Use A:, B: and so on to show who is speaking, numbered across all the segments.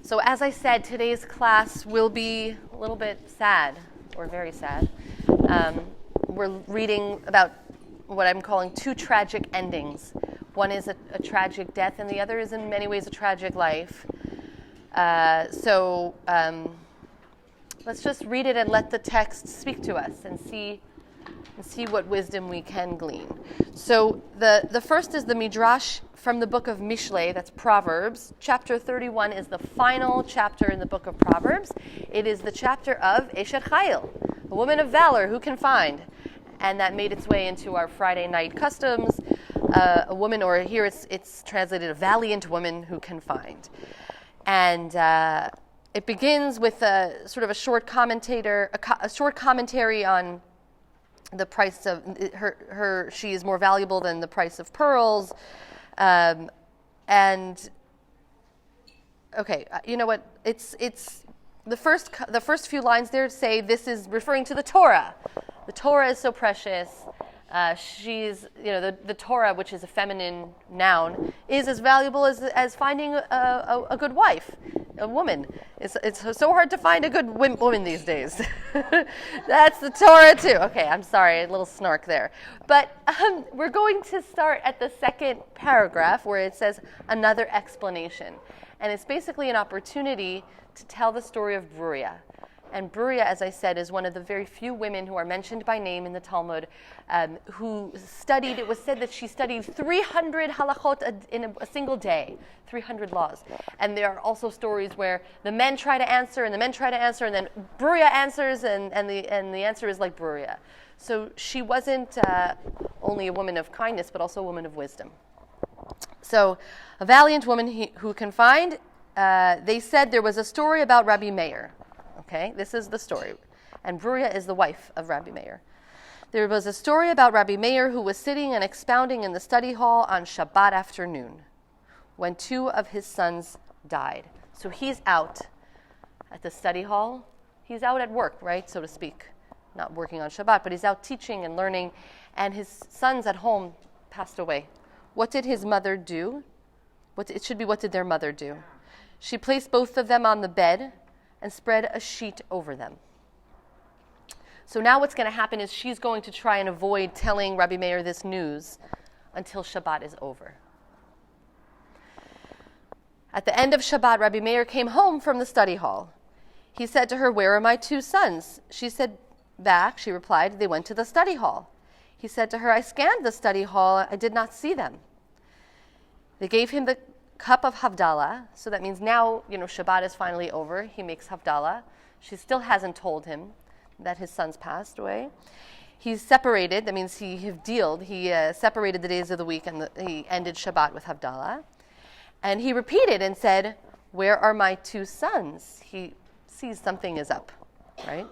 A: So as I said, today's class will be a little bit sad, or very sad. We're reading about what I'm calling two tragic endings. One is a tragic death, and the other is in many ways a tragic life. So let's just read it and let the text speak to us and see what wisdom we can glean. So the first is the Midrash from the book of Mishlei, that's Proverbs. Chapter 31 is the final chapter in the book of Proverbs. It is the chapter of Eshet Chayil, a woman of valor who can find. And that made its way into our Friday night customs. A woman, or here it's translated, a valiant woman who can find. And it begins with a sort of a short commentary on the price of her. She is more valuable than the price of pearls. And okay, you know what? It's the first few lines there say this is referring to the Torah. The Torah is so precious. She's, the Torah, which is a feminine noun, is as valuable as finding a good wife, a woman. It's so hard to find a good woman these days. That's the Torah too. Okay, I'm sorry, a little snark there. But we're going to start at the second paragraph where it says another explanation. And it's basically an opportunity to tell the story of Bruria. And Bruria, as I said, is one of the very few women who are mentioned by name in the Talmud, who studied. It was said that she studied 300 halachot in a single day, 300 laws. And there are also stories where the men try to answer, and then Bruria answers, and the answer is like Bruria. So she wasn't only a woman of kindness, but also a woman of wisdom. So a valiant woman who can find. They said there was a story about Rabbi Meir. Okay, this is the story. And Bruria is the wife of Rabbi Meir. There was a story about Rabbi Meir who was sitting and expounding in the study hall on Shabbat afternoon when two of his sons died. So he's out at the study hall. He's out at work, right, so to speak. Not working on Shabbat, but he's out teaching and learning. And his sons at home passed away. What did his mother do? What did their mother do? She placed both of them on the bed and spread a sheet over them. So now what's going to happen is she's going to try and avoid telling Rabbi Meir this news until Shabbat is over. At the end of Shabbat, Rabbi Meir came home from the study hall. He said to her, "Where are my two sons?" She replied, "They went to the study hall." He said to her, "I scanned the study hall. I did not see them." They gave him the cup of Havdalah, so that means now, Shabbat is finally over. He makes Havdalah. She still hasn't told him that his sons passed away. He's separated, that means he hivdiled. He separated the days of the week, and he ended Shabbat with Havdalah. And he repeated and said, "Where are my two sons?" He sees something is up, right?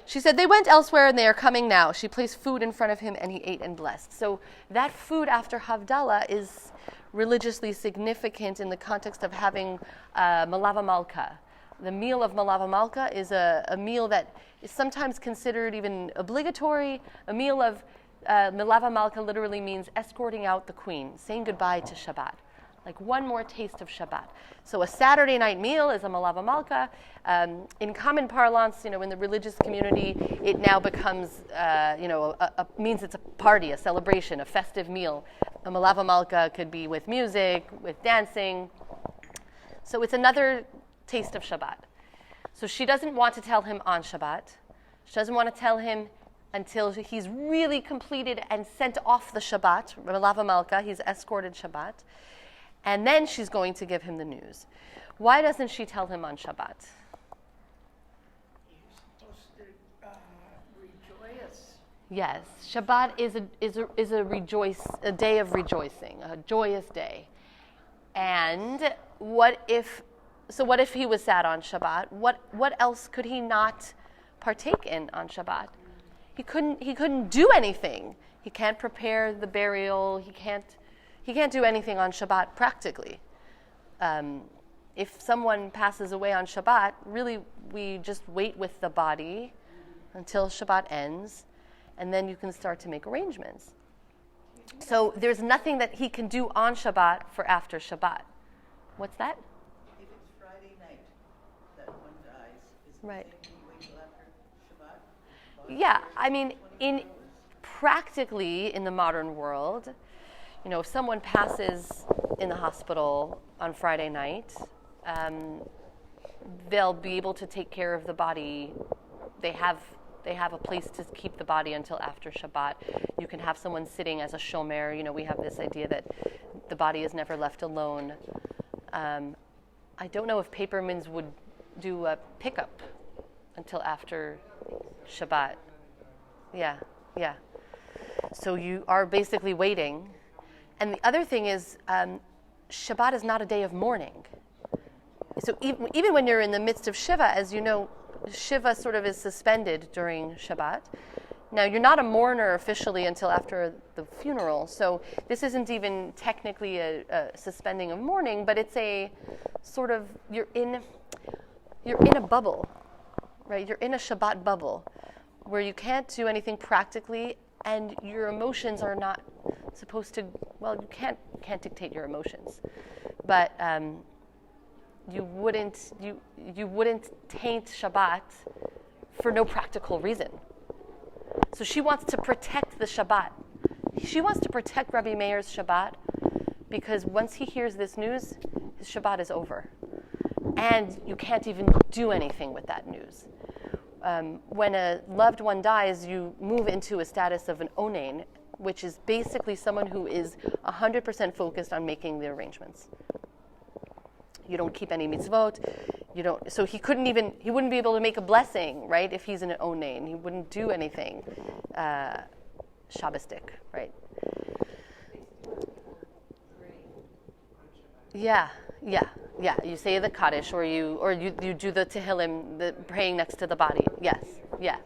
A: She said, "They went elsewhere and they are coming now." She placed food in front of him and he ate and blessed. So that food after Havdalah is religiously significant in the context of having Malava Malka. The meal of Malava Malka is a meal that is sometimes considered even obligatory. A meal of Malava Malka literally means escorting out the queen, saying goodbye to Shabbat. Like one more taste of Shabbat. So a Saturday night meal is a Malava Malka. In common parlance, in the religious community, it now becomes, means it's a party, a celebration, a festive meal. A Malava Malka could be with music, with dancing. So it's another taste of Shabbat. So she doesn't want to tell him on Shabbat. She doesn't want to tell him until he's really completed and sent off the Shabbat, Malava Malka. He's escorted Shabbat. And then she's going to give him the news. Why doesn't she tell him on Shabbat?
B: You're supposed to rejoice.
A: Yes, Shabbat is a day of rejoicing, a joyous day. And what if he was sad on Shabbat? What else could he not partake in on Shabbat? He couldn't do anything. He can't prepare the burial. He can't do anything on Shabbat practically. If someone passes away on Shabbat, really we just wait with the body until Shabbat ends, and then you can start to make arrangements. So there's nothing that he can do on Shabbat for after Shabbat. What's that?
B: If it's Friday
C: Friday night that one dies, is it
A: Right.
C: the same thing you wait till after Shabbat?
A: Yeah, I mean, practically in the modern world, if someone passes in the hospital on Friday night, they'll be able to take care of the body. They have a place to keep the body until after Shabbat. You can have someone sitting as a shomer. We have this idea that the body is never left alone. I don't know if Papermans would do a pickup until after Shabbat. Yeah. So you are basically waiting. And the other thing is, Shabbat is not a day of mourning. So even when you're in the midst of Shiva, as you know, Shiva sort of is suspended during Shabbat. Now, you're not a mourner officially until after the funeral, so this isn't even technically a suspending of mourning, but it's a sort of, you're in a bubble, right? You're in a Shabbat bubble where you can't do anything practically, and your emotions are not supposed to, well, you can't dictate your emotions, but you wouldn't taint Shabbat for no practical reason. So she wants to protect the Shabbat. She wants to protect Rabbi Meir's Shabbat because once he hears this news, his Shabbat is over. And you can't even do anything with that news. When a loved one dies, you move into a status of an onain, which is basically someone who is 100% focused on making the arrangements. You don't keep any mitzvot. So he wouldn't be able to make a blessing, right? If he's in an onain, he wouldn't do anything Shabbostic, right? Yeah. You say the Kaddish, or you do the Tehillim, the praying next to the body. Yes, yeah.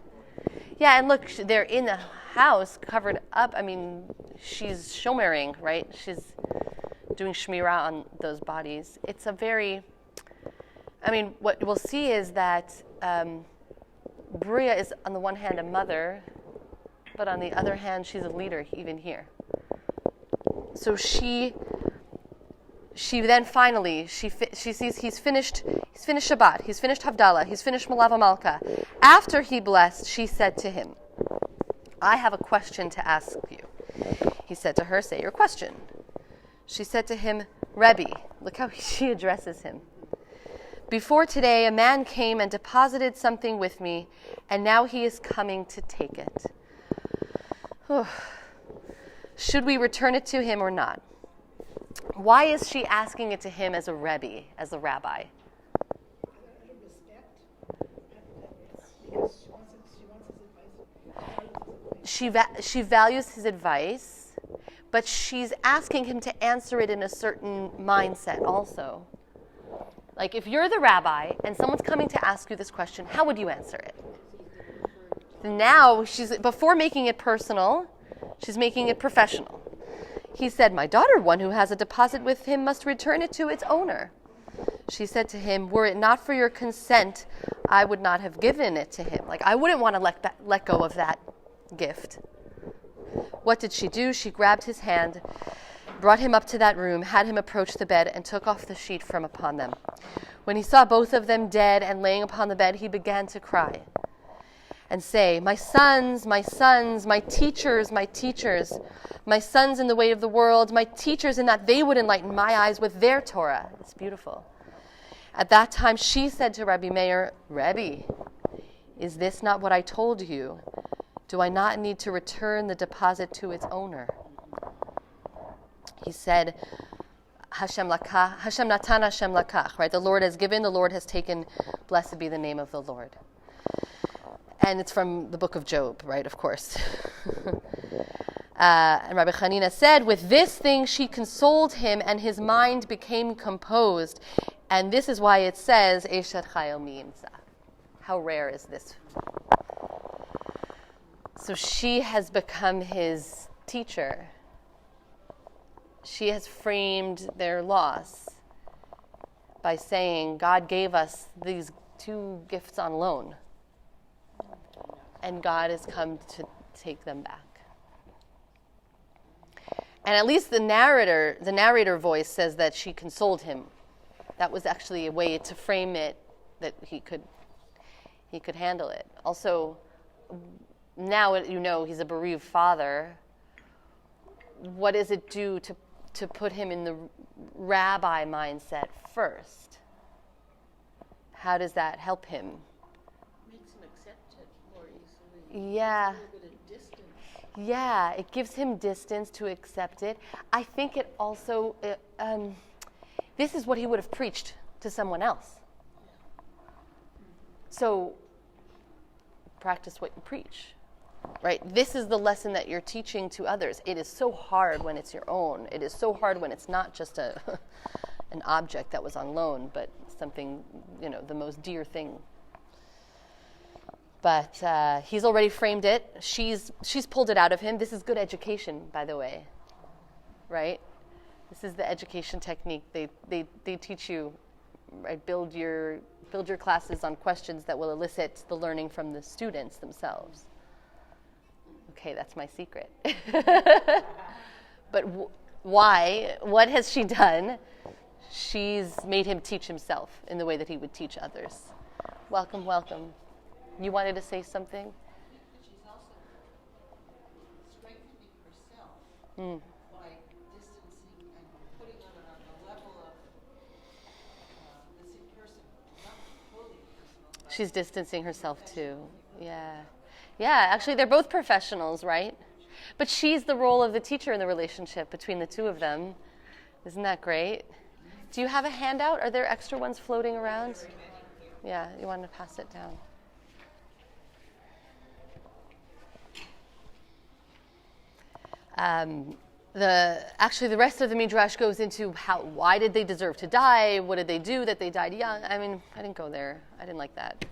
A: And look, they're in the house, covered up. I mean, she's shomering, right? She's doing shmirah on those bodies. It's what we'll see is that Bria is, on the one hand, a mother, but on the other hand, she's a leader, even here. So she then finally, she sees he's finished Shabbat, he's finished Havdalah, he's finished Malava Malka. After he blessed, she said to him, I have a question to ask you. He said to her, say your question. She said to him, Rebbe, look how she addresses him. Before today, a man came and deposited something with me, and now he is coming to take it. Should we return it to him or not? Why is she asking it to him as a Rebbe, as a rabbi? She values his advice, but she's asking him to answer it in a certain mindset also. Like if you're the rabbi and someone's coming to ask you this question, how would you answer it? Now, before making it personal, she's making it professional. He said, my daughter, one who has a deposit with him, must return it to its owner. She said to him, were it not for your consent, I would not have given it to him. Like, I wouldn't want to let go of that gift. What did she do? She grabbed his hand, brought him up to that room, had him approach the bed, and took off the sheet from upon them. When he saw both of them dead and laying upon the bed, he began to cry and say, my sons, my teachers, my sons in the way of the world, my teachers in that they would enlighten my eyes with their Torah. It's beautiful. At that time, she said to Rabbi Meir, Rebbe, is this not what I told you? Do I not need to return the deposit to its owner? He said, Hashem lakach, Hashem natan, Hashem lakach, right? The Lord has given, the Lord has taken, blessed be the name of the Lord. And it's from the book of Job, right, of course. And Rabbi Hanina said, with this thing she consoled him, and his mind became composed. And this is why it says, Eshet Chayil Mi'imsa. How rare is this? So she has become his teacher. She has framed their loss by saying, God gave us these two gifts on loan, and God has come to take them back. And at least the narrator voice says that she consoled him. that was actually a way to frame it that he could handle it. Also, now he's a bereaved father. What does it do to put him in the rabbi mindset first? How does that help him?
C: Makes him accept it more easily.
A: Yeah.
C: A little bit of distance.
A: Yeah, it gives him distance to accept it. I think it also, this is what he would have preached to someone else. So, practice what you preach, right? This is the lesson that you're teaching to others. It is so hard when it's your own. It is so hard when it's not just an object that was on loan, but something, the most dear thing. But he's already framed it. She's pulled it out of him. This is good education, by the way, right? This is the education technique. They teach you, right? Build your classes on questions that will elicit the learning from the students themselves. Okay, that's my secret. But why? What has she done? She's made him teach himself in the way that he would teach others. Welcome, welcome. You wanted to say something?
C: She's also strengthening herself by distancing and putting on a level of the same person, not fully personal. But
A: She's distancing herself too. Yeah. Yeah, actually they're both professionals, right? But she's the role of the teacher in the relationship between the two of them. Isn't that great? Do you have a handout? Are there extra ones floating around? Yeah, you want to pass it down. The rest of the Midrash goes into why did they deserve to die? What did they do that they died young? I mean, I didn't go there. I didn't like that.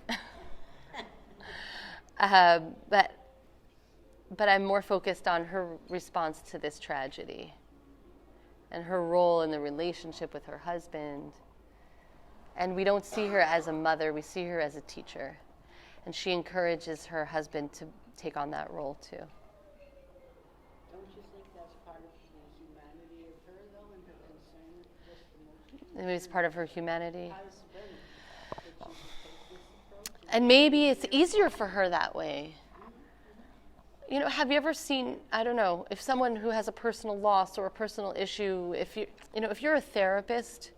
A: But I'm more focused on her response to this tragedy and her role in the relationship with her husband. And we don't see her as a mother, we see her as a teacher. And she encourages her husband to take on that role too.
B: Don't you think that's part of the humanity of her, though, and her concern, just emotion?
A: Maybe it's part of her humanity.
B: Husband, that she would take this approach?
A: And maybe it's easier for her that way. Have you ever seen, I don't know, if someone who has a personal loss or a personal issue, if you're a therapist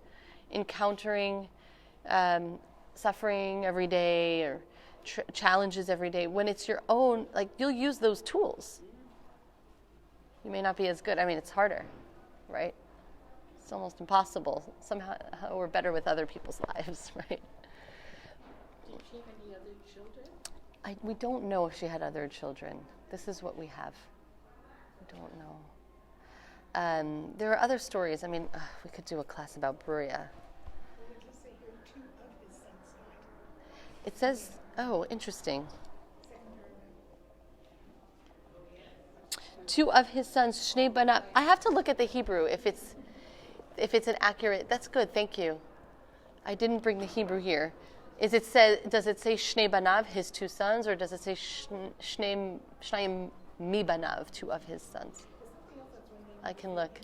A: encountering suffering every day or challenges every day, when it's your own, you'll use those tools. You may not be as good. I mean, it's harder, right? It's almost impossible. Somehow we're better with other people's lives, right?
C: did she have any other children?
A: We don't know if she had other children. This is what we have. We don't know. There are other stories. I mean, we could do a class about Bruria. It says, oh, interesting. 2 of his sons, Shnei Banav. I have to look at the Hebrew if it's an accurate. That's good. Thank you. I didn't bring the Hebrew here. Does it say Shnei Banav, his 2 sons, or does it say Shnayim Mi Banav, 2 of his sons? I can look.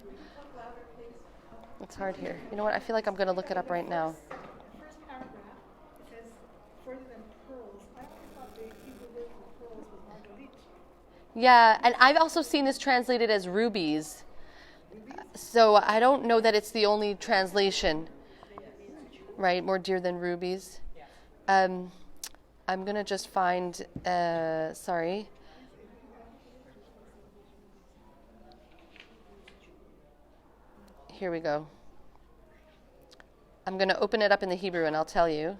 A: It's hard here. You know what? I feel like I'm going to look it up right now.
D: First paragraph, it says, further than pearls. I always thought the Hebrew word for pearls was margalit.
A: Yeah, and I've also seen this translated as rubies. So I don't know that it's the only translation. Right, more dear than rubies. I'm going to just find, sorry. Here we go. I'm going to open it up in the Hebrew and I'll tell you.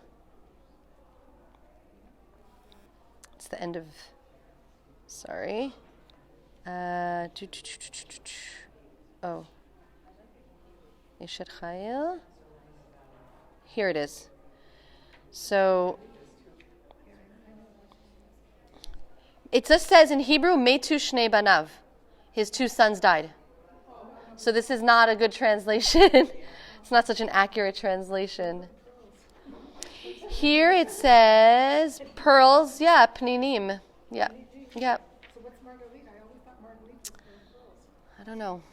A: It's the end of, sorry. Oh. Eshet Chayil. Here it is. So it just says in Hebrew, Metu Shnei Banav. His 2 sons died. So this is not a good translation. It's not such an accurate translation. Here it says pearls, yeah, pninim. Yeah. Yeah.
D: So what's margalit? I always thought margalit was pearls.
A: I don't know.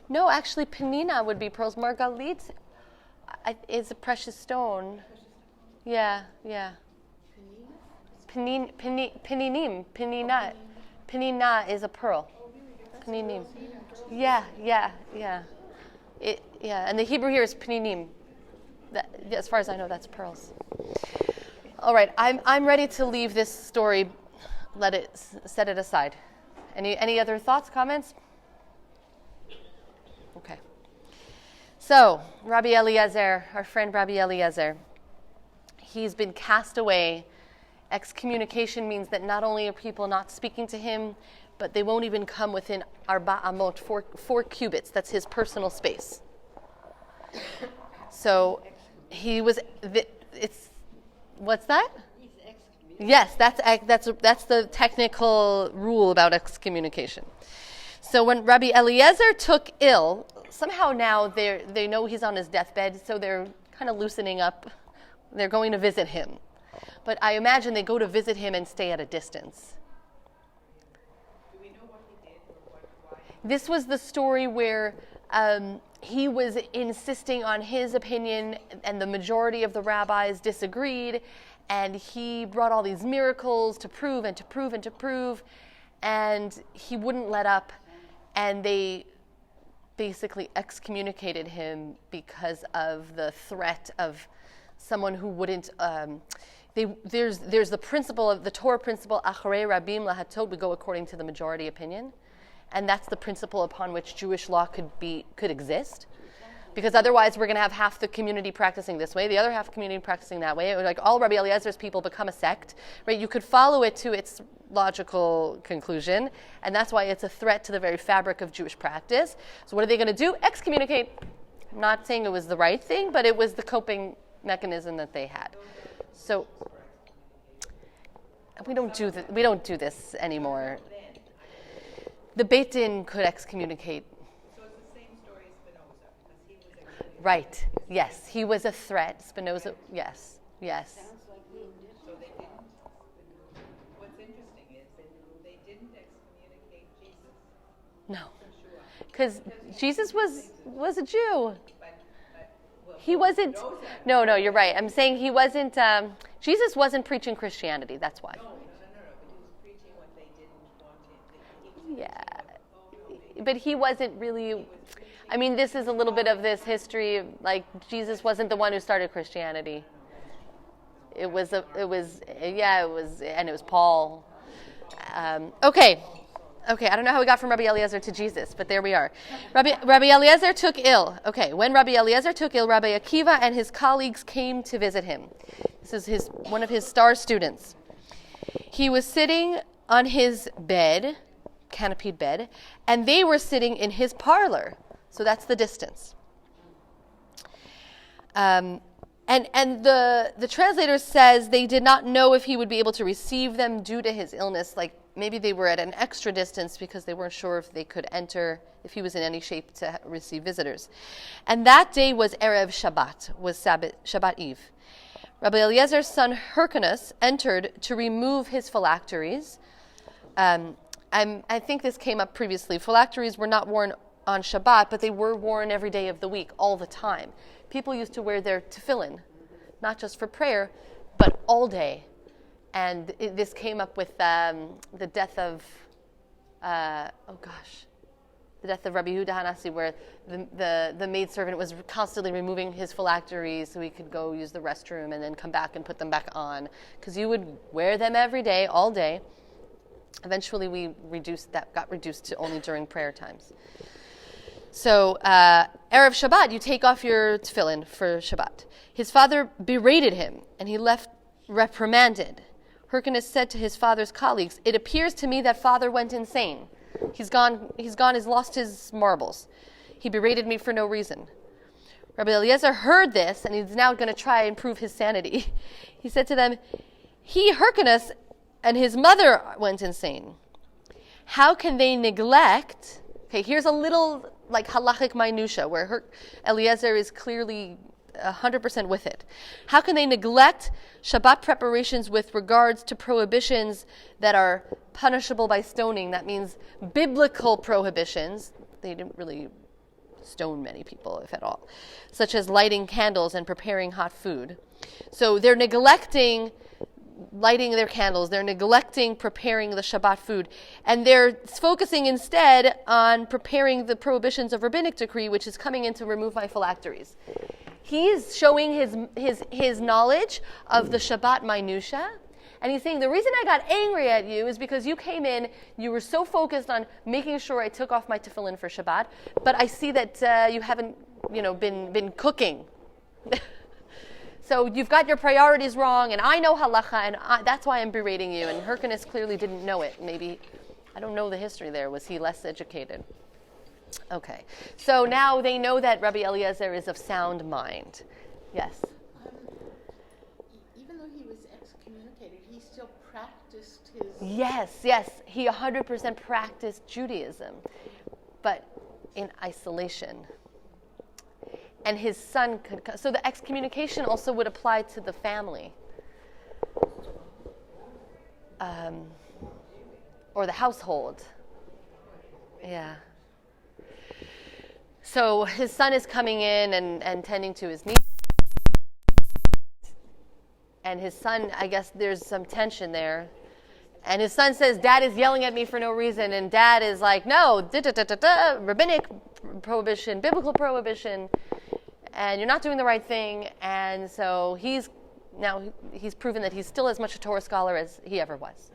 A: No, actually, penina would be pearls. Margalit. It's a precious stone. Yeah. Peninim. Penina is a pearl. Peninim. Yeah. And the Hebrew here is peninim. As far as I know, that's pearls. All right, I'm ready to leave this story. Set it aside. Any other thoughts, comments? Okay. So, Rabbi Eliezer, our friend Rabbi Eliezer, he's been cast away. Excommunication means that not only are people not speaking to him, but they won't even come within Arba Amot, four cubits. That's his personal space. So, he was. What's that?
B: He's excommunicated.
A: Yes, that's the technical rule about excommunication. So when Rabbi Eliezer took ill, somehow now they know he's on his deathbed, so they're kind of loosening up. They're going to visit him. But I imagine they go to visit him and stay at a distance.
C: Do we know what he did or why?
A: This was the story where he was insisting on his opinion, and the majority of the rabbis disagreed, and he brought all these miracles to prove and to prove and to prove, and he wouldn't let up, and they basically excommunicated him because of the threat of someone who wouldn't. There's the principle of the Torah principle, Acharei Rabim Lahatod, we go according to the majority opinion. And that's the principle upon which Jewish law could exist. Because otherwise we're going to have half the community practicing this way, the other half community practicing that way. Like all Rabbi Eliezer's people become a sect, right? You could follow it to its logical conclusion, and that's why it's a threat to the very fabric of Jewish practice. So what are they going to do? Excommunicate. I'm not saying it was the right thing, but it was the coping mechanism that they had. So we don't do this anymore. The Beit Din could excommunicate.
C: So it's the same story as Spinoza, because he was excommunicated.
A: Right. Yes, he was a threat. Spinoza. Yes.
B: Sounds like we did.
C: So they didn't. What's interesting is that they didn't excommunicate Jesus.
A: No,
C: For sure.
A: because Jesus was a Jew.
C: But well,
A: He wasn't.
C: Spinoza-
A: No, you're right. I'm saying he wasn't. Jesus wasn't preaching Christianity. That's why.
C: No, but he was preaching what they didn't want him. He was
A: Yeah.
C: preaching
A: But he wasn't really. I mean, this is a little bit of this history. Like Jesus wasn't the one who started Christianity. It was, and it was Paul. Okay. I don't know how we got from Rabbi Eliezer to Jesus, but there we are. Rabbi Eliezer took ill. Okay, when Rabbi Eliezer took ill, Rabbi Akiva and his colleagues came to visit him. This is one of his star students. He was sitting on his bed, canopied bed, and they were sitting in his parlor. So that's the distance. And the translator says they did not know if he would be able to receive them due to his illness. Like maybe they were at an extra distance because they weren't sure if they could enter, if he was in any shape to receive visitors. And that day was Erev Shabbat, was Shabbat Eve. Rabbi Eliezer's son Hyrcanus entered to remove his phylacteries. I think this came up previously. Phylacteries were not worn on Shabbat, but they were worn every day of the week, all the time. People used to wear their tefillin, not just for prayer, but all day. And this came up with the death of, the death of Rabbi Yehuda Hanasi, where the maidservant was constantly removing his phylacteries so he could go use the restroom and then come back and put them back on. Because you would wear them every day, all day. Eventually got reduced to only during prayer times. So, Erev Shabbat, you take off your tefillin for Shabbat. His father berated him, and he left reprimanded. Hyrcanus said to his father's colleagues, "It appears to me that father went insane. He's lost his marbles. He berated me for no reason." Rabbi Eliezer heard this, and he's now going to try and prove his sanity. He said to them, "He, Hyrcanus, and his mother went insane. How can they neglect..." Okay, here's a little like halachic minutia where Eliezer is clearly 100% with it. How can they neglect Shabbat preparations with regards to prohibitions that are punishable by stoning? That means biblical prohibitions. They didn't really stone many people, if at all, such as lighting candles and preparing hot food. So they're neglecting lighting their candles, they're neglecting preparing the Shabbat food, and they're focusing instead on preparing the prohibitions of rabbinic decree, which is coming in to remove my phylacteries. He's showing his knowledge of the Shabbat minutia, and he's saying, the reason I got angry at you is because you came in, you were so focused on making sure I took off my tefillin for Shabbat, but I see that you haven't, been cooking. So you've got your priorities wrong, and I know halacha, and that's why I'm berating you. And Hyrcanus clearly didn't know it. Maybe, I don't know the history there. Was he less educated? Okay. So now they know that Rabbi Eliezer is of sound mind. Yes?
B: Even though he was excommunicated, he still practiced his...
A: Yes. He 100% practiced Judaism, but in isolation. And his son could come. So the excommunication also would apply to the family. Or the household. Yeah. So his son is coming in and tending to his needs. And his son, I guess there's some tension there. And his son says, Dad is yelling at me for no reason. And Dad is like, no, rabbinic prohibition, biblical prohibition. And you're not doing the right thing. And so he's proven that he's still as much a Torah scholar as he ever was.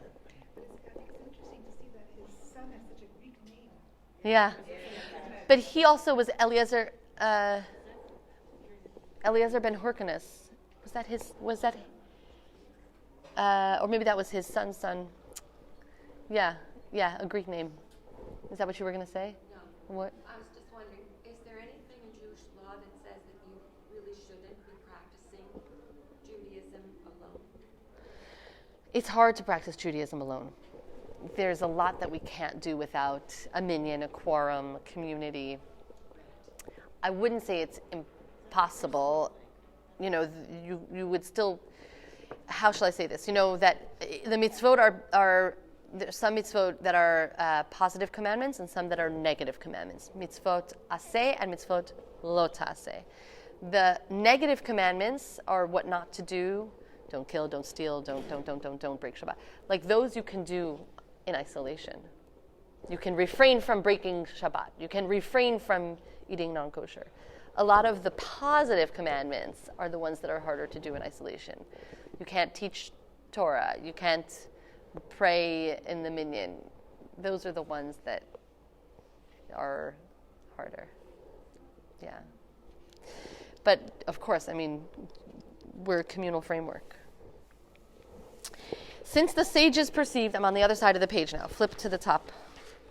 D: But I think it's interesting to see that his son has such a Greek name.
A: Yeah. But he also was Eliezer ben Hyrcanus. Or maybe that was his son's son. Yeah, a Greek name. Is that what you were going to say?
E: No.
A: What?
E: I was just wondering, is there anything in Jewish law that says that you really shouldn't be practicing Judaism alone?
A: It's hard to practice Judaism alone. There's a lot that we can't do without a minyan, a quorum, a community. I wouldn't say it's impossible. You would still, how shall I say this? That the mitzvot are there's some mitzvot that are positive commandments and some that are negative commandments. Mitzvot aseh and mitzvot lo ta'aseh. The negative commandments are what not to do. Don't kill, don't steal, don't break Shabbat. Like those you can do in isolation. You can refrain from breaking Shabbat. You can refrain from eating non-kosher. A lot of the positive commandments are the ones that are harder to do in isolation. You can't teach Torah. You can't pray in the minyan. Those are the ones that are harder. Yeah. But of course, we're a communal framework. Since the sages perceived, I'm on the other side of the page now, flip to the top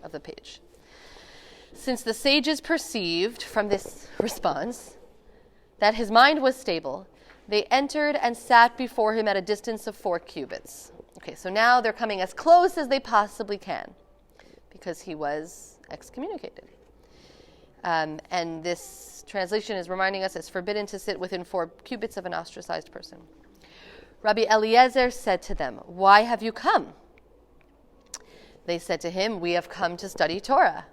A: of the page. Since the sages perceived from this response that his mind was stable, they entered and sat before him at a distance of 4 cubits. Okay, so now they're coming as close as they possibly can because he was excommunicated. And this translation is reminding us it's forbidden to sit within 4 cubits of an ostracized person. Rabbi Eliezer said to them, "Why have you come?" They said to him, "We have come to study Torah,"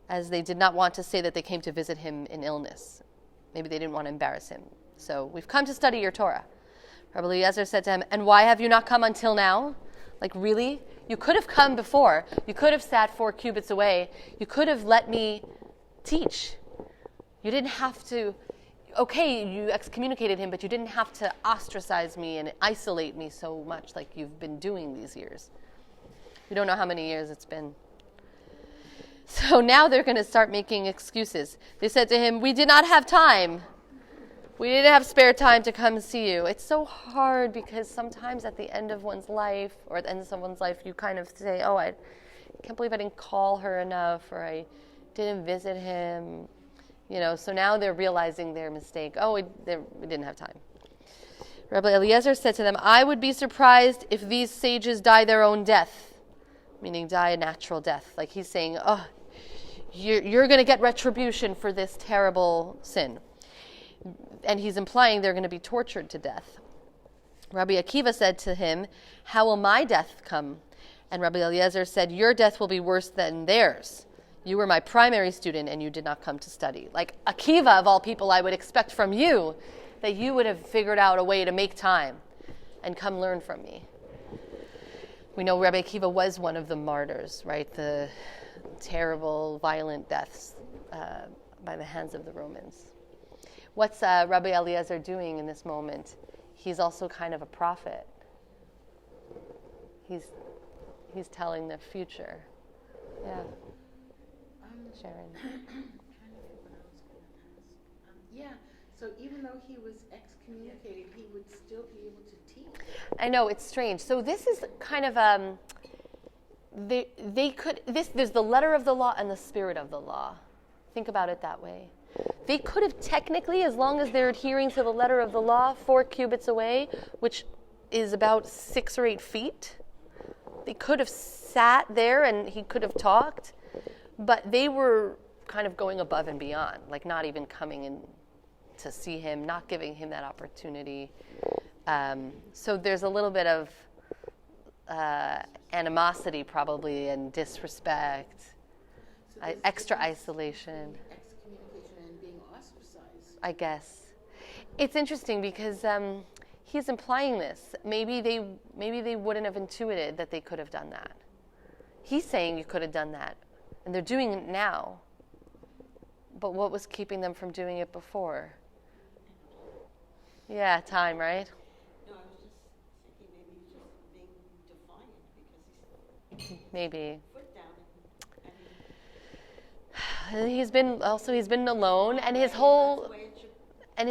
A: as they did not want to say that they came to visit him in illness. Maybe they didn't want to embarrass him. So, "We've come to study your Torah." Rabbi Eliezer said to him, "And why have you not come until now?" Like, really? You could have come before. You could have sat 4 cubits away. You could have let me teach. You didn't have to, okay, you excommunicated him, but you didn't have to ostracize me and isolate me so much like you've been doing these years. We don't know how many years it's been. So now they're going to start making excuses. They said to him, "We did not have time. We didn't have spare time to come see you." It's so hard because sometimes at the end of one's life, or at the end of someone's life, you kind of say, "Oh, I can't believe I didn't call her enough," or "I didn't visit him." So now they're realizing their mistake. "Oh, we didn't have time." Rabbi Eliezer said to them, "I would be surprised if these sages die their own death," meaning die a natural death. Like he's saying, "Oh, you're going to get retribution for this terrible sin." And he's implying they're going to be tortured to death. Rabbi Akiva said to him, "How will my death come?" And Rabbi Eliezer said, "Your death will be worse than theirs. You were my primary student and you did not come to study. Like Akiva, of all people, I would expect from you that you would have figured out a way to make time and come learn from me. We know Rabbi Akiva was one of the martyrs, right? The terrible, violent deaths by the hands of the Romans. What's Rabbi Eliezer doing in this moment? He's also kind of a prophet. He's telling the future. Yeah. Sharon.
C: Trying to think what I was going to ask. Yeah, so even though he was excommunicated, he would still be able to teach.
A: I know, it's strange. So this is kind of there's the letter of the law and the spirit of the law. Think about it that way. They could have technically, as long as they're adhering to the letter of the law, 4 cubits away, which is about 6 or 8 feet, they could have sat there and he could have talked, but they were kind of going above and beyond, like not even coming in to see him, not giving him that opportunity. So there's a little bit of animosity probably and disrespect, extra isolation.
C: Excommunication and being ostracized.
A: I guess. It's interesting because he's implying this. Maybe they wouldn't have intuited that they could have done that. He's saying you could have done that, and they're doing it now. But what was keeping them from doing it before? Yeah, time, right?
B: No, I was just thinking maybe he's just being defiant because he's
A: Maybe.
B: foot down and
A: He's been alone, and his whole
B: the way it should
A: and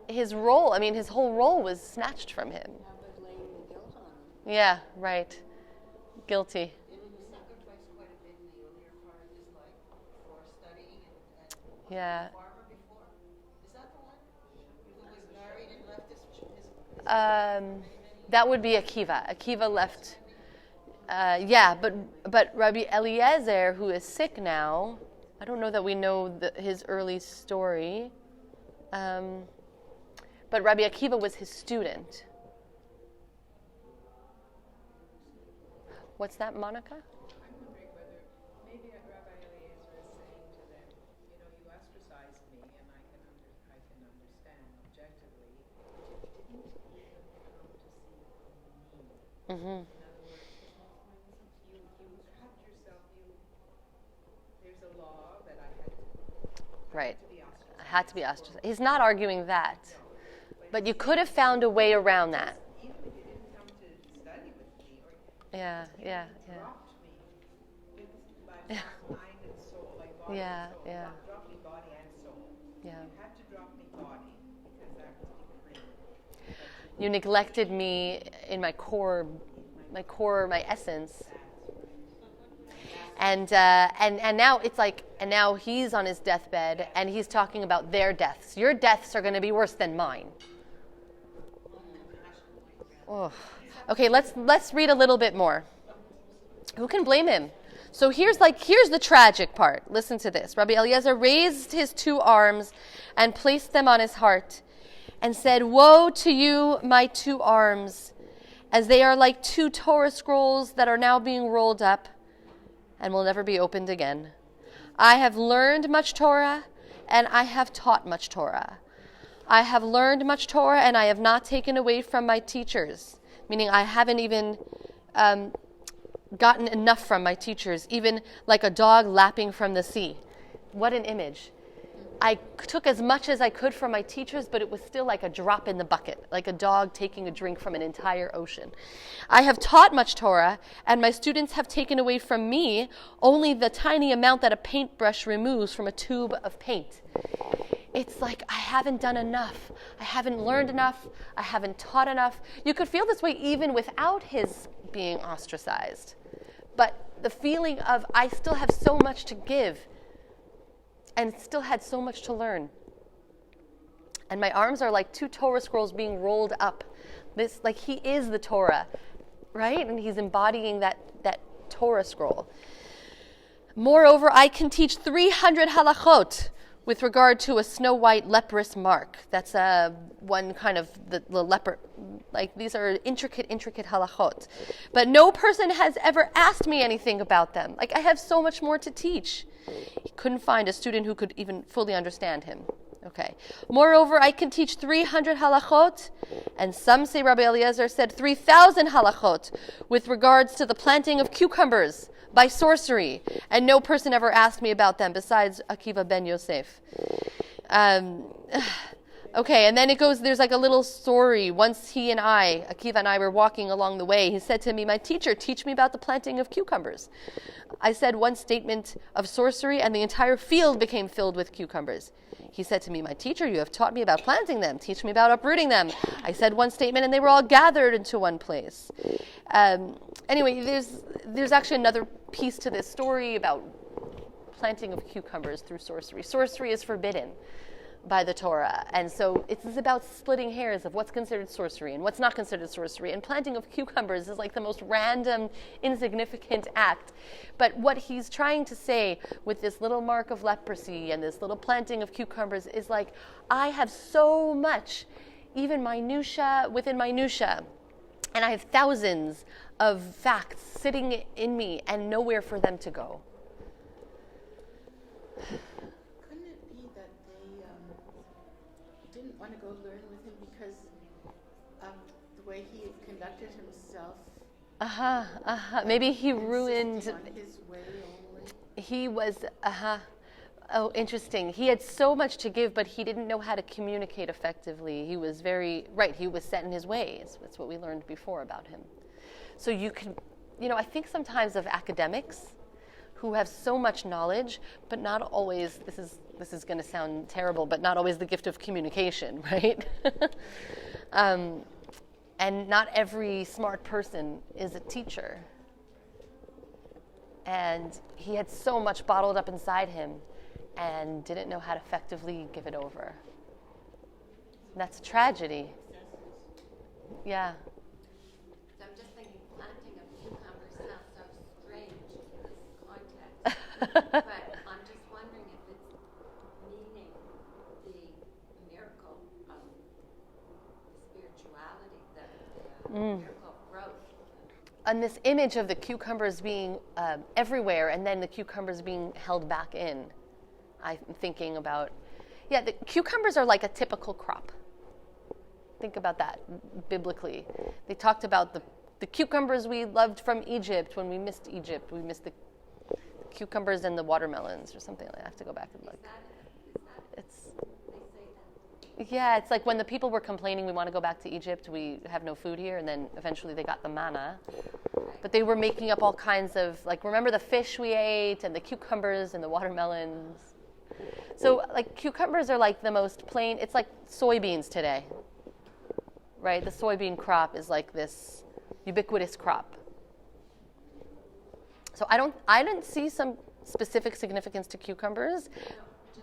A: his role. I mean, his whole role was snatched from him.
B: have it laying the guilt on him.
A: Yeah, right. Guilty.
C: Didn't he sacrifice quite a bit in the earlier part of his life for studying and
A: Yeah.
C: farmer before? Is that the one? Who was married and left his
A: That would be Akiva. Akiva left. But Rabbi Eliezer, who is sick now, I don't know that we know his early story. But Rabbi Akiva was his student. What's that, Monica?
F: I'm wondering whether maybe Rabbi Eliezer is saying to them, you ostracized me, and I can understand objectively, but you didn't even come to see me.
A: Mm-hmm.
F: In other words, you cut yourself. There's a law that I had
A: Right.
F: to be ostracized.
A: I had to be ostracized. He's not arguing that. But you could have found a way around that.
F: Even if you didn't come to study with me, or
A: Yeah.
F: dropped me by mind and soul, like body
A: Yeah,
F: and soul.
A: yeah.
F: Drop me body and soul.
A: Yeah.
F: You had to drop me body because that was decreed.
A: You neglected me in my core, my essence. And now it's like, and now he's on his deathbed and he's talking about their deaths. Your deaths are going to be worse than mine. Oh. Okay, let's read a little bit more. Who can blame him? So here's the tragic part. Listen to this. Rabbi Eliezer raised his 2 arms and placed them on his heart and said, "Woe to you, my 2 arms, as they are like 2 Torah scrolls that are now being rolled up and will never be opened again. I have learned much Torah, and I have taught much Torah. I have learned much Torah, and I have not taken away from my teachers," meaning I haven't even gotten enough from my teachers, even like a dog lapping from the sea. What an image. I took as much as I could from my teachers, but it was still like a drop in the bucket, like a dog taking a drink from an entire ocean. I have taught much Torah, and my students have taken away from me only the tiny amount that a paintbrush removes from a tube of paint. It's like I haven't done enough. I haven't learned enough. I haven't taught enough. You could feel this way even without his being ostracized. But the feeling of I still have so much to give and still had so much to learn. And my arms are like 2 Torah scrolls being rolled up. This, like he is the Torah, right? And he's embodying that Torah scroll. Moreover, I can teach 300 halachot, with regard to a snow white leprous mark. That's one kind of the leper, like these are intricate halachot. But no person has ever asked me anything about them. Like I have so much more to teach. He couldn't find a student who could even fully understand him. Okay. Moreover, I can teach 300 halachot, and some say Rabbi Eliezer said 3,000 halachot with regards to the planting of cucumbers by sorcery, and no person ever asked me about them besides Akiva ben Yosef. Okay, and then it goes, there's like a little story. Once Akiva and I were walking along the way, he said to me, "My teacher, teach me about the planting of cucumbers." I said one statement of sorcery, and the entire field became filled with cucumbers. He said to me, "My teacher, you have taught me about planting them. Teach me about uprooting them." I said one statement, and they were all gathered into one place. Anyway, there's actually another piece to this story about planting of cucumbers through sorcery. Sorcery is forbidden by the Torah, and so it's about splitting hairs of what's considered sorcery and what's not considered sorcery, and planting of cucumbers is like the most random, insignificant act. But what he's trying to say with this little mark of leprosy and this little planting of cucumbers is like, I have so much, even minutia within minutia, and I have thousands of facts sitting in me and nowhere for them to go.
B: Couldn't it be that they didn't want to go learn with him because of the way he conducted himself?
A: Maybe he ruined.
B: Insisting on his way only?
A: He was. Oh, interesting. He had so much to give, but he didn't know how to communicate effectively. He was he was set in his ways. That's what we learned before about him. So you can, I think sometimes of academics who have so much knowledge, but not always, this is going to sound terrible, but not always the gift of communication, right? And not every smart person is a teacher. And he had so much bottled up inside him and didn't know how to effectively give it over. And that's a tragedy. Yeah.
E: So I'm just thinking planting of cucumbers sounds so strange in this context. But I'm just wondering if it's meaning the miracle of the spirituality, the miracle of growth.
A: And this image of the cucumbers being everywhere and then the cucumbers being held back in, I'm thinking about, the cucumbers are like a typical crop. Think about that biblically. They talked about the cucumbers we loved from Egypt when we missed Egypt. We missed the cucumbers and the watermelons or something like that. I have to go back and look.
E: They say that.
A: Yeah, it's like when the people were complaining we want to go back to Egypt, we have no food here, and then eventually they got the manna. But they were making up all kinds of, remember the fish we ate and the cucumbers and the watermelons? So, cucumbers are like the most plain, it's like soybeans today, right? The soybean crop is like this ubiquitous crop. So I didn't see some specific significance to cucumbers,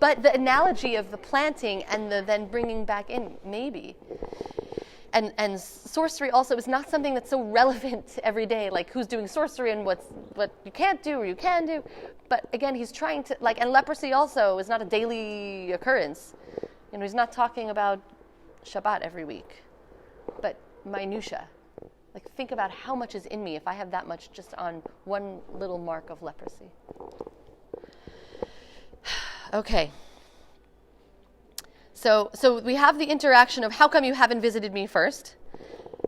A: but the analogy of the planting and the then bringing back in, maybe. And sorcery also is not something that's so relevant every day, like who's doing sorcery and what you can't do or you can do. But again, he's trying to, and leprosy also is not a daily occurrence. He's not talking about Shabbat every week, but minutia. Think about how much is in me if I have that much just on one little mark of leprosy. Okay. So we have the interaction of how come you haven't visited me first?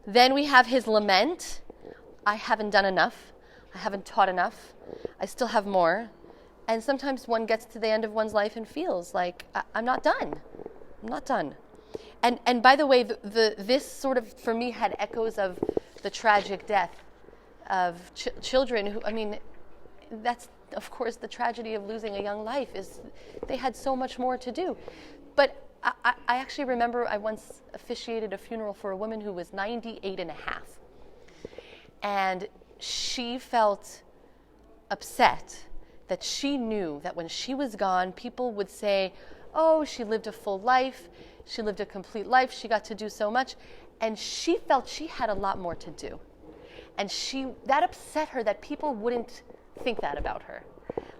A: Then we have his lament. I haven't done enough. I haven't taught enough. I still have more. And sometimes one gets to the end of one's life and feels like, I'm not done. I'm not done. And by the way, this sort of, for me, had echoes of the tragic death of children who, that's, of course, the tragedy of losing a young life is they had so much more to do. But I actually remember I once officiated a funeral for a woman who was 98 and a half. And she felt upset that she knew that when she was gone, people would say, oh, she lived a full life. She lived a complete life. She got to do so much. And she felt she had a lot more to do. And that upset her that people wouldn't think that about her.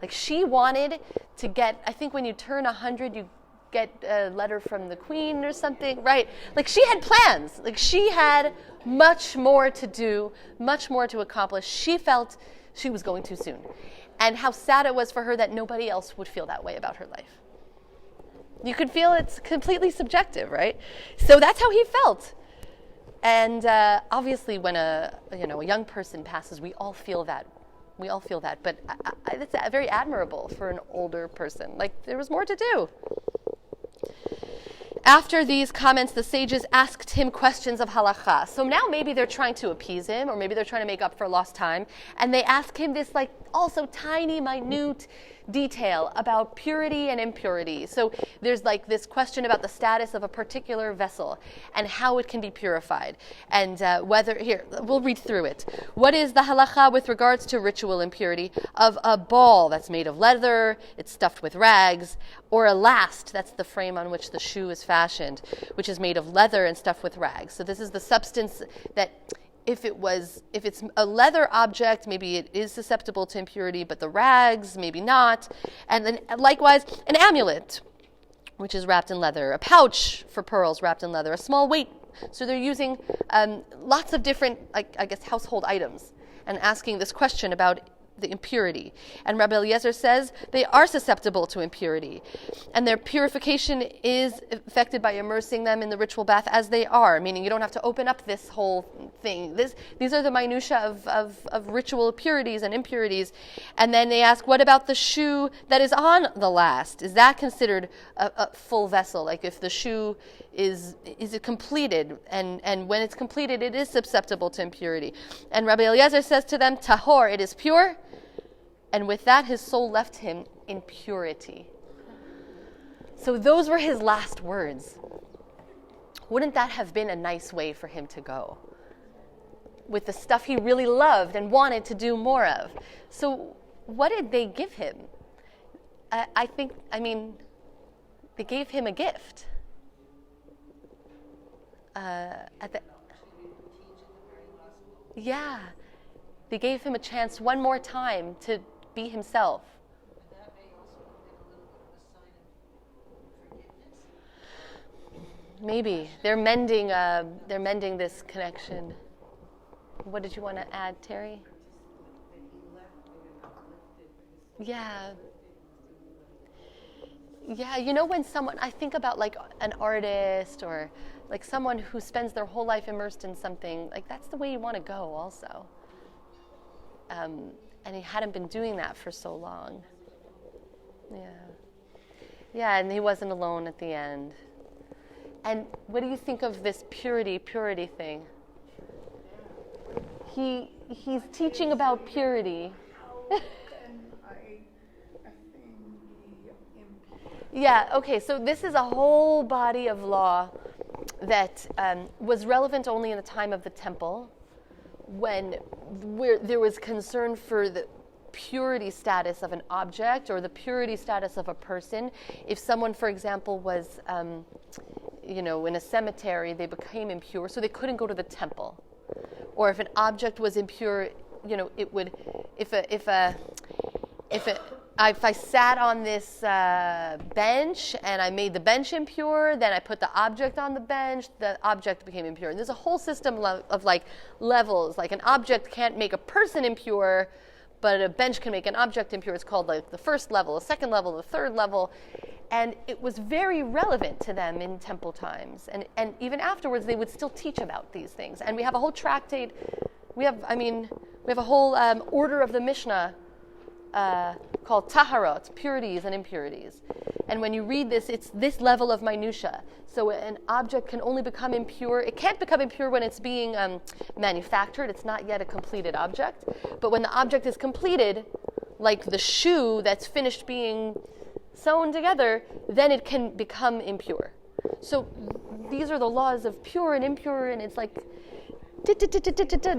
A: Like she wanted to get, I think when you turn 100, you get a letter from the queen or something, right? Like she had plans. Like she had much more to do, much more to accomplish. She felt she was going too soon. And how sad it was for her that nobody else would feel that way about her life. You could feel it's completely subjective, right? So that's how he felt. And obviously when a young person passes, we all feel that. We all feel that. But it's very admirable for an older person. Like there was more to do. After these comments, the sages asked him questions of halakha. So now maybe they're trying to appease him, or maybe they're trying to make up for lost time. And they ask him this like also tiny, minute detail about purity and impurity. So there's like this question about the status of a particular vessel and how it can be purified. And we'll read through it. What is the halakha with regards to ritual impurity of a ball that's made of leather, it's stuffed with rags, or a last, that's the frame on which the shoe is fashioned, which is made of leather and stuffed with rags. So this is the substance that if it's a leather object, maybe it is susceptible to impurity, but the rags, maybe not. And then likewise, an amulet, which is wrapped in leather, a pouch for pearls wrapped in leather, a small weight. So they're using lots of different, household items and asking this question about the impurity. And Rabbi Eliezer says they are susceptible to impurity. And their purification is affected by immersing them in the ritual bath as they are, meaning you don't have to open up this whole thing. These are the minutiae of ritual purities and impurities. And then they ask, what about the shoe that is on the last? Is that considered a full vessel? Like if the shoe is it completed? And when it's completed, it is susceptible to impurity. And Rabbi Eliezer says to them, tahor, it is pure. And with that, his soul left him in purity. So those were his last words. Wouldn't that have been a nice way for him to go? With the stuff he really loved and wanted to do more of. So what did they give him? They gave him a gift. They gave him a chance one more time to be himself.
C: And that may also have been a little bit of a sign of forgiveness.
A: Maybe they're mending this connection. What did you want to add, Terry? Yeah, when someone, I think about like an artist or like someone who spends their whole life immersed in something, like that's the way you want to go also. And he hadn't been doing that for so long. Yeah, and he wasn't alone at the end. And what do you think of this purity thing? He's teaching about purity.
D: How can a thing be impure?
A: Yeah, okay, so this is a whole body of law that was relevant only in the time of the temple, where there was concern for the purity status of an object or the purity status of a person. If someone, for example, was, in a cemetery, they became impure, so they couldn't go to the temple. Or if an object was impure, it would, if I sat on this bench and I made the bench impure, then I put the object on the bench, the object became impure. And there's a whole system of like levels. Like an object can't make a person impure, but a bench can make an object impure. It's called like the first level, the second level, the third level. And it was very relevant to them in temple times. And even afterwards, they would still teach about these things. And we have a whole tractate. We have a whole order of the Mishnah called Taharot, purities and impurities. And when you read this, it's this level of minutia. So an object can only become impure. It can't become impure when it's being manufactured. It's not yet a completed object. But when the object is completed, like the shoe that's finished being sewn together, then it can become impure. So these are the laws of pure and impure, and it's like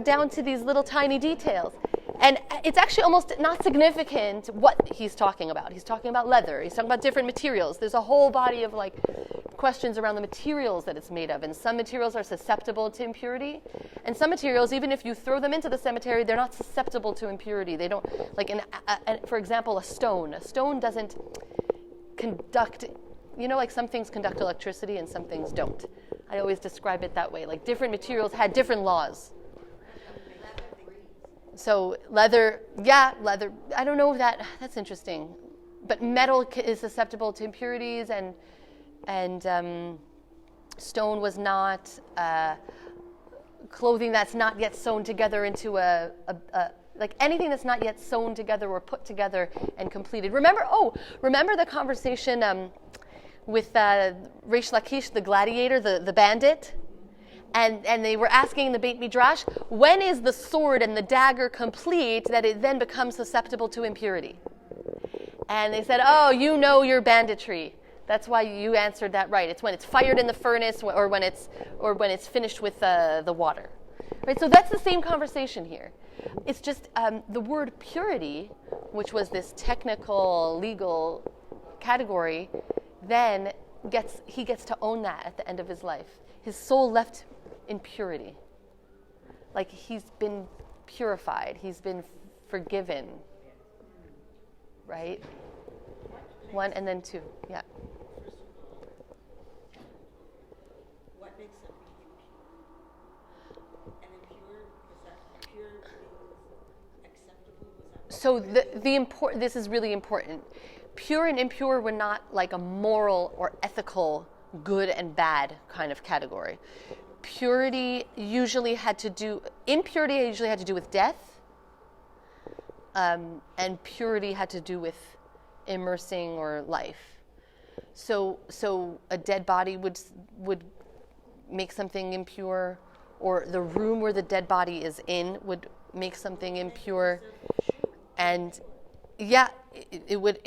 A: down to these little tiny details. And it's actually almost not significant what he's talking about. He's talking about leather. He's talking about different materials. There's a whole body of like questions around the materials that it's made of. And some materials are susceptible to impurity. And some materials, even if you throw them into the cemetery, they're not susceptible to impurity. They don't, like, for example, a stone. A stone doesn't conduct, like some things conduct electricity and some things don't. I always describe it that way. Like different materials had different laws. So leather, I don't know if that's interesting. But metal is susceptible to impurities, and stone was not clothing that's not yet sewn together into like anything that's not yet sewn together or put together and completed. Remember the conversation with Reish Lakish, the gladiator, the bandit? And they were asking the Beit Midrash, when is the sword and the dagger complete that it then becomes susceptible to impurity? And they said, your banditry. That's why you answered that right. It's when it's fired in the furnace or when it's finished with the water. Right? So that's the same conversation here. It's just the word purity, which was this technical, legal category, then he gets to own that at the end of his life. His soul left in purity. Like he's been purified. He's been forgiven. Right? 1 and then 2. Yeah.
C: What makes something impure? And impure, is that pure means acceptable? Was that
A: So this is really important. Pure and impure were not like a moral or ethical good and bad kind of category. Impurity usually had to do with death, and purity had to do with immersing or life. So a dead body would make something impure, or the room where the dead body is in would make something impure, and it would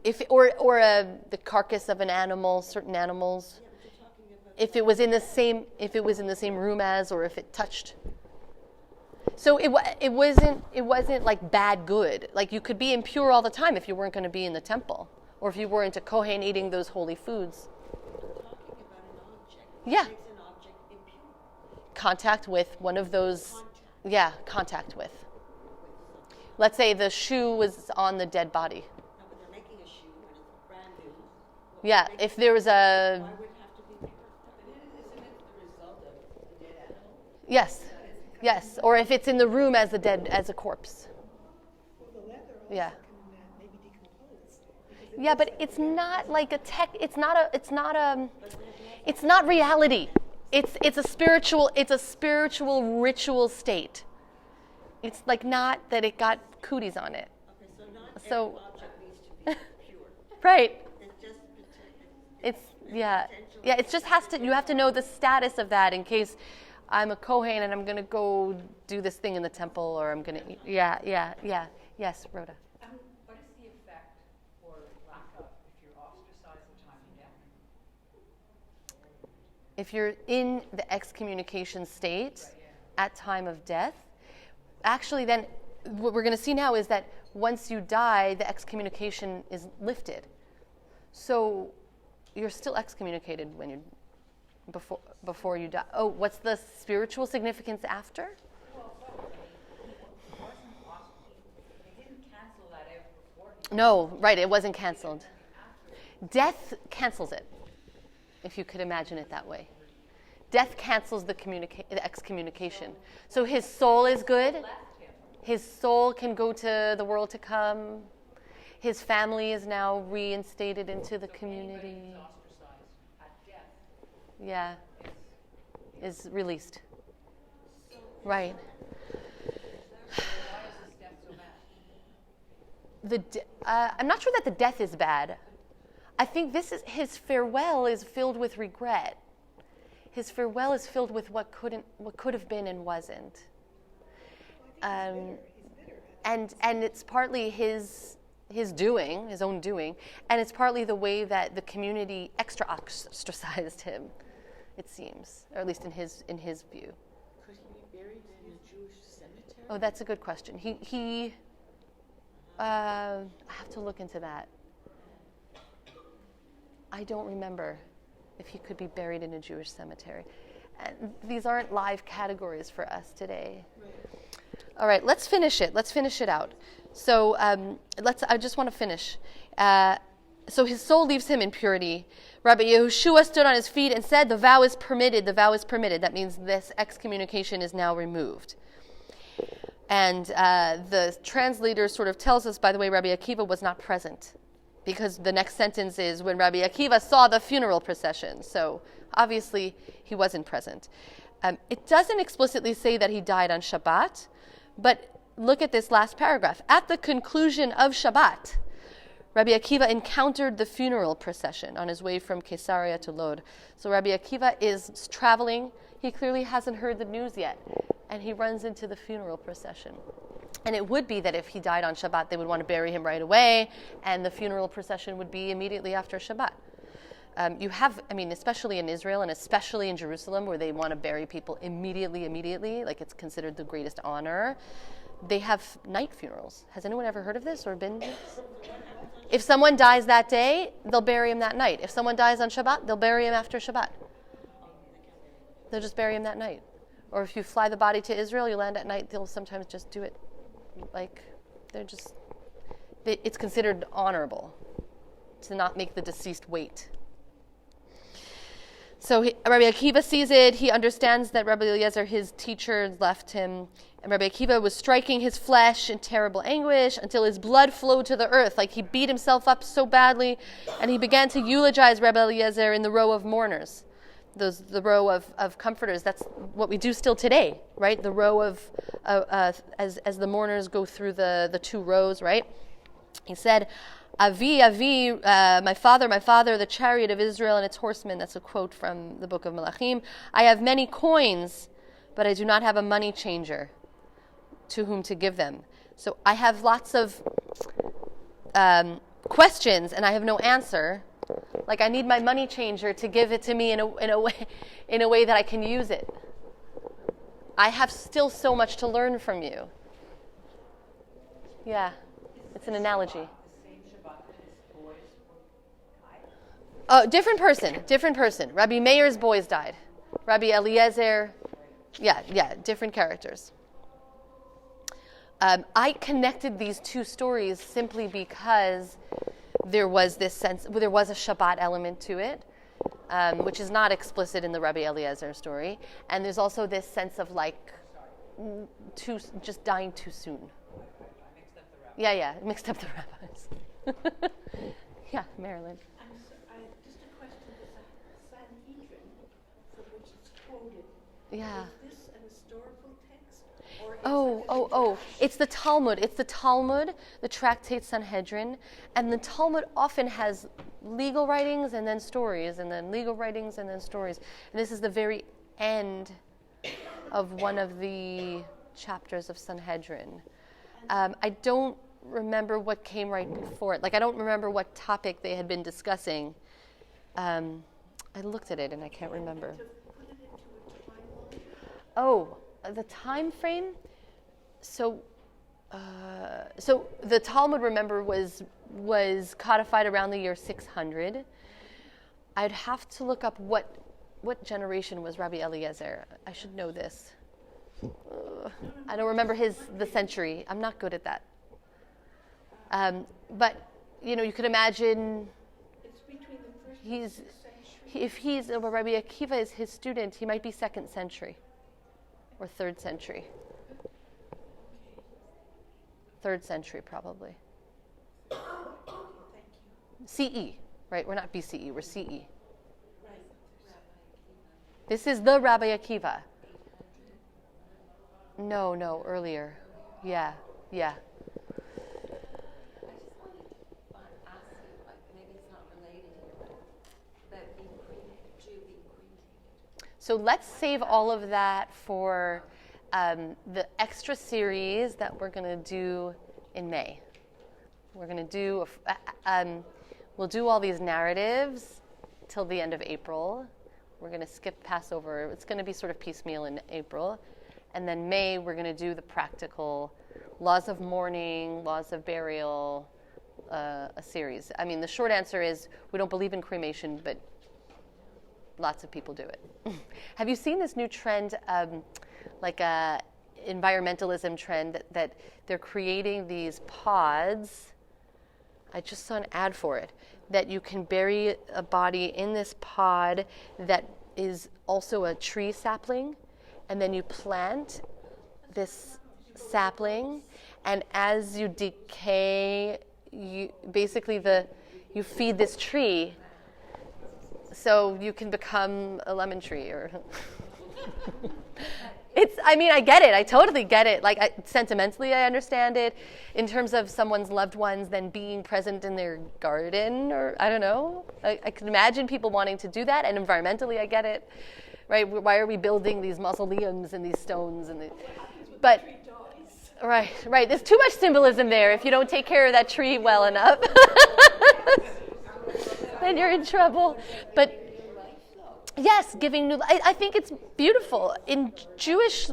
A: the carcass of an animal, certain animals. If it was in the same room as, or if it touched. So it wasn't like bad good. Like you could be impure all the time if you weren't going to be in the temple, or if you weren't a Kohen eating those holy foods.
C: talking about an object?
A: Yeah.
C: What makes an object impure?
A: Contact with one of those.
C: Contact.
A: Yeah, contact with. Let's say the shoe was on the dead body.
C: No, but they're making a shoe and it's brand new.
A: Yeah, if there was a.
C: Why would it have to be pure?
B: Isn't it the result of the dead animal?
A: Yes, or if it's in the room as a corpse.
D: Well, the leather also
A: Yeah.
D: can maybe decompose. because it
A: Yeah, but it's not like it's not reality. It's a spiritual ritual state. It's like not that it got cooties on it.
C: Okay, so not
A: So-
C: every object needs to be pure.
A: Right.
C: It's just
A: It just has to, you have to know the status of that in case I'm a Kohen and I'm going to go do this thing in the temple, or I'm going to, yes, Rhoda.
G: What is the effect or lack of if you're ostracized at time of death?
A: If you're in the excommunication state at time of death, actually then what we're going to see now is that once you die, the excommunication is lifted. So you're still excommunicated when you're before you die. Oh, what's the spiritual significance after?
G: They didn't cancel that out beforehand.
A: No, right, it wasn't canceled. Death cancels it, if you could imagine it that way. Death cancels the excommunication. So his soul is good. His soul can go to the world to come. His family is now reinstated into the community.
G: Who's ostracized at death
A: Yeah, is released. Right.
G: why is this death so bad?
A: I'm not sure that the death is bad. I think his farewell is filled with regret. His farewell is filled with what could have been and wasn't. And it's partly his doing, his own doing, and it's partly the way that the community extra ostracized him, it seems, or at least in his view.
B: Could he be buried in a Jewish cemetery?
A: Oh, that's a good question. I have to look into that. I don't remember. if he could be buried in a Jewish cemetery. And these aren't live categories for us today. All right, let's finish it. Let's finish it out. So I just want to finish. So his soul leaves him in purity. Rabbi Yehoshua stood on his feet and said, the vow is permitted. The vow is permitted. That means this excommunication is now removed. And the translator sort of tells us, by the way, Rabbi Akiva was not present, because the next sentence is when Rabbi Akiva saw the funeral procession. So obviously he wasn't present. It doesn't explicitly say that he died on Shabbat, but look at this last paragraph. At the conclusion of Shabbat, Rabbi Akiva encountered the funeral procession on his way from Caesarea to Lod. So Rabbi Akiva is traveling. He clearly hasn't heard the news yet, and he runs into the funeral procession. And it would be that if he died on Shabbat, they would want to bury him right away, and the funeral procession would be immediately after Shabbat. You have, especially in Israel and especially in Jerusalem, where they want to bury people immediately, like it's considered the greatest honor. They have night funerals. Has anyone ever heard of this or been to this? If someone dies that day, they'll bury him that night. If someone dies on Shabbat, they'll bury him after Shabbat. They'll just bury him that night. Or if you fly the body to Israel, you land at night, they'll sometimes just do it. It's considered honorable to not make the deceased wait. So Rabbi Akiva sees it. He understands that Rabbi Eliezer, his teacher, left him. And Rabbi Akiva was striking his flesh in terrible anguish until his blood flowed to the earth. Like he beat himself up so badly. And he began to eulogize Rabbi Eliezer in the row of mourners. The row of comforters. That's what we do still today, right? The row of, as the mourners go through the two rows, right? He said, Avi, my father, the chariot of Israel and its horsemen. That's a quote from the book of Melachim. I have many coins, but I do not have a money changer to whom to give them. So I have lots of questions, and I have no answer. Like I need my money changer to give it to me in a way that I can use it. I have still so much to learn from you. Yeah, it's an analogy. Oh, different person. Rabbi Meir's boys died. Rabbi Eliezer, different characters. I connected these two stories simply because there was a Shabbat element to it, which is not explicit in the Rabbi Eliezer story. And there's also this sense of just dying too soon. Mixed up the rabbis. Yeah, Marilyn.
B: Just a question, the Sanhedrin, from which it's quoted.
A: Yeah.
B: Is this an historical text? Or is
A: Oh, it's the Talmud. It's the Talmud, the Tractate Sanhedrin, and the Talmud often has legal writings and then stories, and then legal writings and then stories. And this is the very end of one of the chapters of Sanhedrin. I don't remember what came right before it. I don't remember what topic they had been discussing. I looked at it and I can't remember. Oh, the time frame? So the Talmud, remember, was codified around the year 600. I'd have to look up what generation was Rabbi Eliezer. I should know this. I don't remember the century. I'm not good at that. But you could imagine.
B: It's between the first
A: if Rabbi Akiva is his student, he might be 2nd century or 3rd century. 3rd century, probably. CE, right? We're not BCE, we're CE. This is the Rabbi Akiva. No, earlier. Yeah.
E: I just wanted to ask you, maybe it's not related here, but being cremated, Jew being cremated.
A: So let's save all of that for the extra series that we're going to do in May. We're going to do, we'll do all these narratives till the end of April. We're going to skip Passover. It's going to be sort of piecemeal in April. And then May, we're going to do the practical laws of mourning, laws of burial, a series. The short answer is we don't believe in cremation, but lots of people do it. Have you seen this new trend, like a environmentalism trend, that they're creating these pods? I just saw an ad for it, that you can bury a body in this pod that is also a tree sapling, and then you plant this sapling, and as you decay, you feed this tree, so you can become a lemon tree. Or I get it. I totally get it. Like, sentimentally, I understand it. In terms of someone's loved ones then being present in their garden, or I don't know. I can imagine people wanting to do that, and environmentally, I get it. Right? Why are we building these mausoleums and these stones but right. There's too much symbolism there. If you don't take care of that tree well enough, then you're in trouble. But yes, giving new life. I think it's beautiful. In Jewish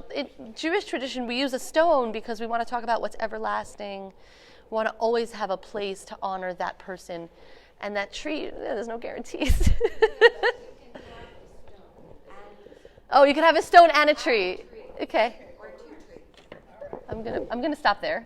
A: tradition, we use a stone because we want to talk about what's everlasting. We want to always have a place to honor that person. And that tree, there's no guarantees. Oh, you can have a stone and a tree. Okay. I'm gonna stop there.